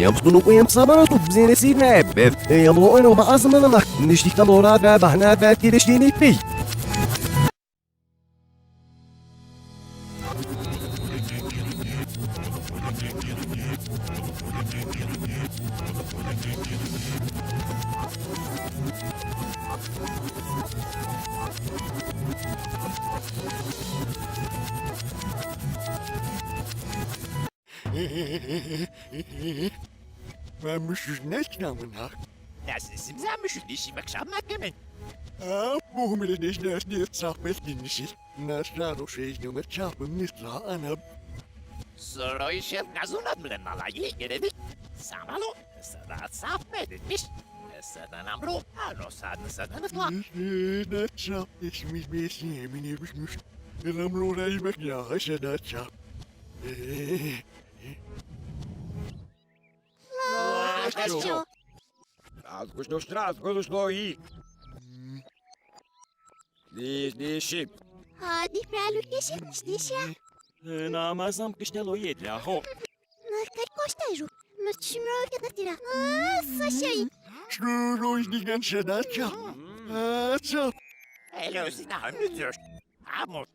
يبطلوا يمصبروا بزين سيدنا عباب يبلغوا انه بعض من الله نشتيك تلورا بابهنا باكي لشتيني بي Ben müşrünek namına. Nasılsın sen müşrüdişi bak şammak hemen. Bu millet ne sahbet dinlişir. Nasıl o şey ne çapım nitla anam. Soruyu şef gazunat mı lan alayı geledik. Samalo, sadat sahbet etmiş. Sadan amro, alo sadın sadan ıtla. Ne çap ismi besi emin etmişmiş. Elamro orayı bak ya aşağıda çap. Что? Разгушно штраф, слои. Здесь. Hadi praluk yaşatmış ya. Namazam kıştelo yedla ho. Nakar koştayru. Mırçımrol kadar. Saşay. Şunu izleyen şada çap. Çap. Hello, sina mütür. Amor.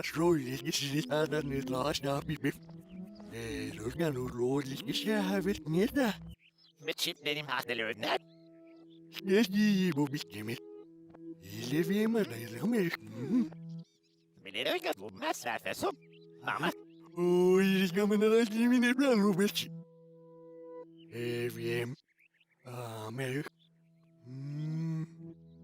Şöyle geçici adan nitla aşağı bir. Rögen urloğu şehavet ne de? Mit benim hatırlığından. Ne diye bu bitti mi? İleviyem adayılır. Bilirim ki bu mesafesi. Ama Oy, riskamın aracımın ebran rubelçi. Eviyem. Amer.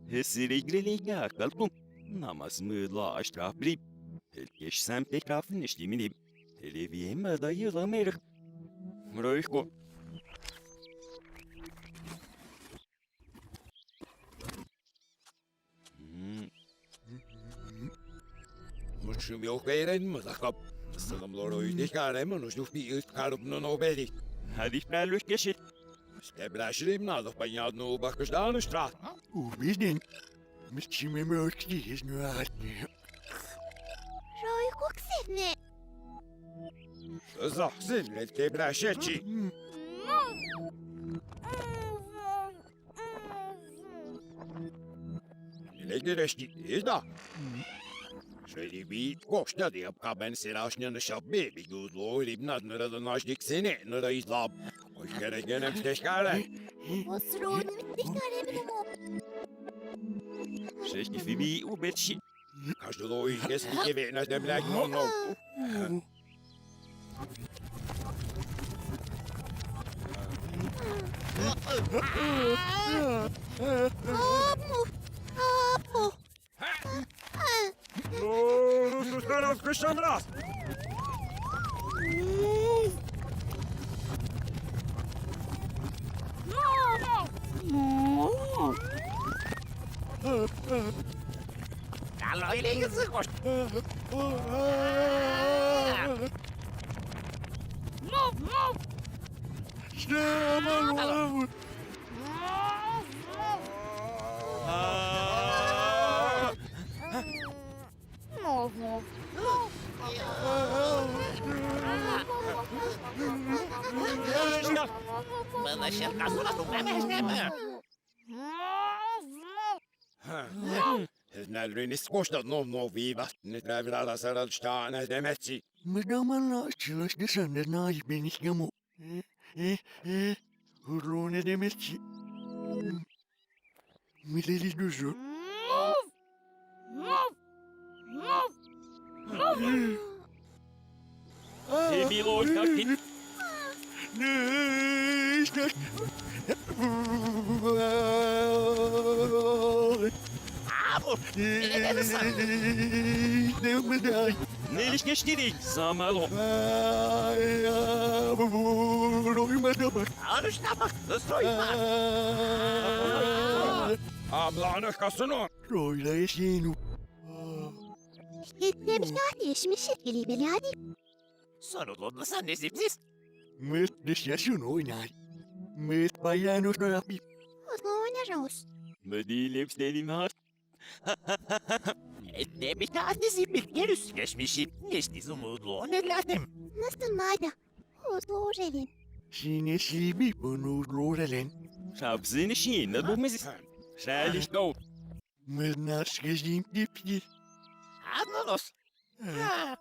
Hesirigrelega kalpum. Namaz mı la aştraf brib. Elkeş sem tekrafın işliminib. Televiyem adayı la merk. Mröyko. Muchum yok veren mi zakap? Sılımloro yüzdekare mi nuşluk bir üst kalıbının obeli. Hadi praluk geçit. Stebraşirim nalık ben yadını bakıştan ıştra. Ubidin. Miçime mörkliyiz nüatni. Roy koksene. Zahzin le tebraşetçi. Ne gereşti? İzda. Şöyle bir koşta diye ben seraşnyanı şabbe bir gözlüğü libnat nıralı naşdik seni nıra izlab. Hoş kere genem steşkare. Osrol mittik karemin o. Şeşki fibi ubetşi. Karşılığı eski gibi ne demlek no. Apu. Apu. Sus taraf kışan rast. alo ile yazık koş. Şaman. Bana şef gazunat mı mesneme. Nalrinis koşta no viva. Ne travira saral stane demetsi. Madamanla açılışta senden naif ben işgamu. Hurru ne demekçi? Mileli düzü. Tebi lo kakit. Ne işte? Amor. Ne meday? Neliş geçtirik. Zamalo. Arışta bak. Soyma. Ablanı kasını. Royla eşeğinu. Demiş yaşmış etkili beli hadi. Sonunda sen nesipsiz. Met deşyaşın oynay. Met bayanos rapi. Oslo oynarız. Medilep selim hat. Ne bir tanesi bir gerüs geçmişim. Geçtiğiz umutlu onlarladım. Nasıl nada? Oslo ojelim. Sineslibi bunurlorelen. Şapsını şiğne bu mezis. Şerlich go. Mırnas gezim dipti. Anlados. Ha.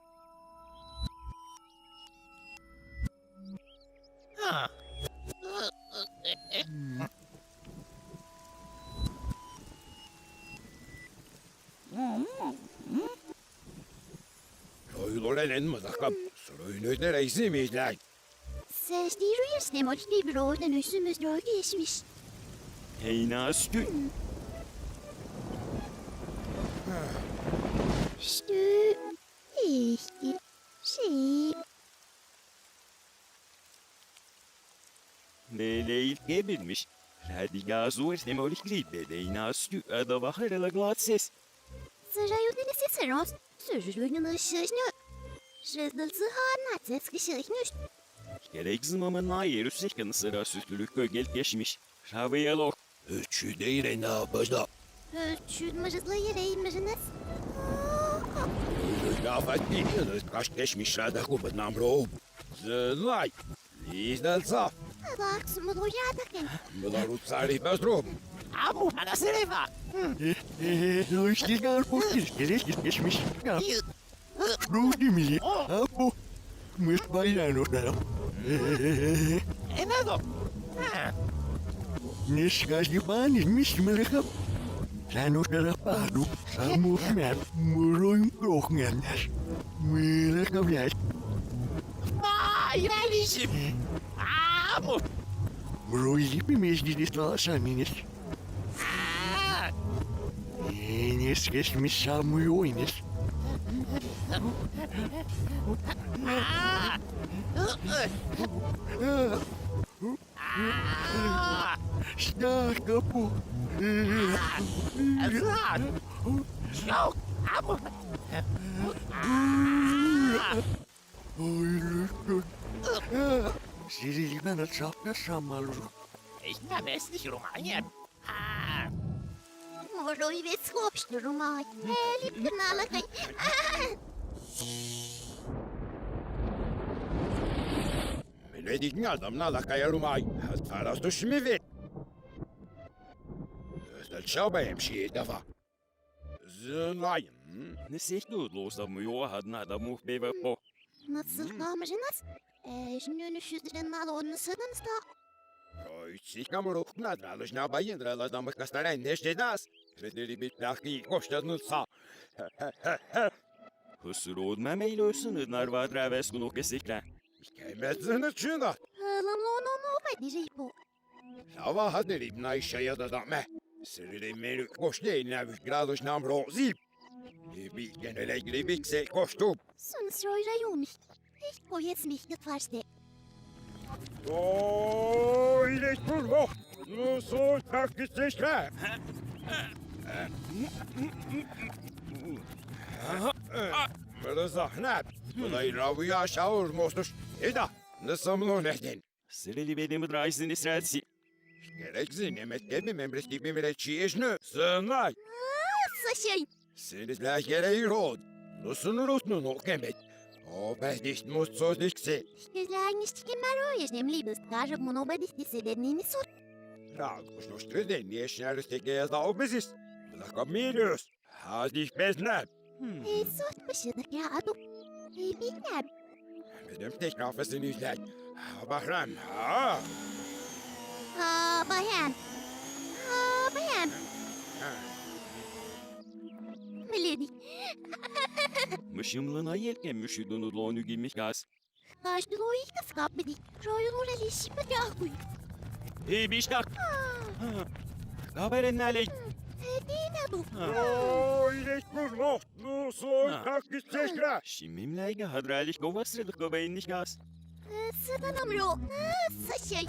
Ha. Soylorelen mızakam. Sırayın reisi miyden? Sestirujes ne måste bråden üstümüz geçmiş. Heyna stü. Stü. İşte. Şey. Leyl gebilmiş. Radiga zur demolik gribbe de heyna stü. Ada vaharala glad ses. Sırayudini siseros. Sürürünün ışığını. Rızdılsı hanat ses kışıymış. Gerek zımamın ayır üstekın sıra sütlülük gölgel geçmiş. Şaveyalok. Üçü değil ne yapacak? Ölçün mırızlı yüreğimiziniz. Gafet değil. Kaç geçmişlerde kubet namro. Zınlay. Lizdel saf. Bak sumulu yadakin. Bunlar utsari bezrum. Amu ana sereva. Doyuşligar bu gerek geçmiş. Rudi mi? Bu. Mırbaylan orada. Enado. Ha. Neskasi banin mis mereka. Lano terapadu. Samu mer. Muroim krohnganas. Mereka biar. Vay relişim. Amu. Muroim mis di distelasan ini. Ha. Nes kesmis samu yoines. Ah. Ah. Staka bu. Ezra. Yok. Amu. Oyurdu. Sirilmen at sapna samalur. Ich kann es nicht Rumänien. Ah. Moroy ve skopştu rumay. Elip kınalakay. Venedik adam nalakaya rumay. Taras düşmü vet. Özel şabeyim şiye defa. Zınlay. Nesihlu losa muyo hadna da muhbebe po. Nasıl kameriniz? Şimdi nüşüdürün alonunu sınınız da. Ой, сикамру, надралыш на байендрала там кастарен неште нас. Редери бит лахи коштаднутса. Husrod memeyle ısınırlar vadra veskun kesikler. Kemetzini çına. Hılamlı onu bediri bu. Lava haderi ibna işaya da dame. Sırrı menü koşte nevük gradus namro zil. Bir genele gribikse koştum. Sınıs roy rayonmuş. Hiç boyet mihnet varste. Ой, лезь пурво. Ну, сой, так и сестра. Rızahnat. Bunay ravuya aşağı urmuştur. Eda, nasıl mı neden? Sıreli benim raisin israrsi. Gerek zinemet gibi memreti bir müreççiyeşnü. Sınay. Saşay. Sinizler gereği rod. Nusun rutnun o kemet. O behdiş mutsuz dikse. Sizleriniz çıkınlar o yaşamlı bıstar. Bunu bedistisi denini sor. Rağuşnuştu den yeşneriste geyazda o biziz. Lakamilius. Hadi bezler. Sot başıdık ya adım. Bilmem. Benim tek kafesini izler. Bahram. Ha. Ha bayan. Ha bayan. Melody. Mışımlığına yelken müşüdün udlonu giymiş gaz. Karşılığı ilk kız kapmadı. Royun orali işi bırakıyor. Hey biştak. Haberin naley. Dine bu. Ой, лезь пурво. Ну, сой, так и сестра. Şimimleyge hadralik govasrılık gobayinlik gaz. Sıdanım ro. Saşay.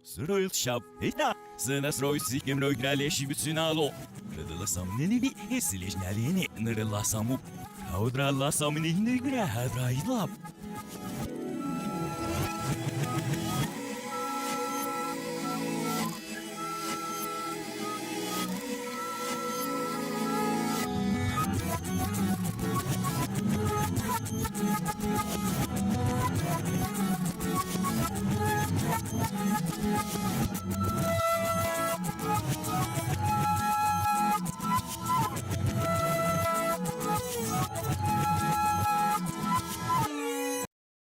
Sırayıl şap. Heyda. Sığnas roy sikim roy graleşi bütün alo. Kıdılasam nene bir hesiliş nalini nırılasam bu. Kaudralasam nehine göre hadrayılap.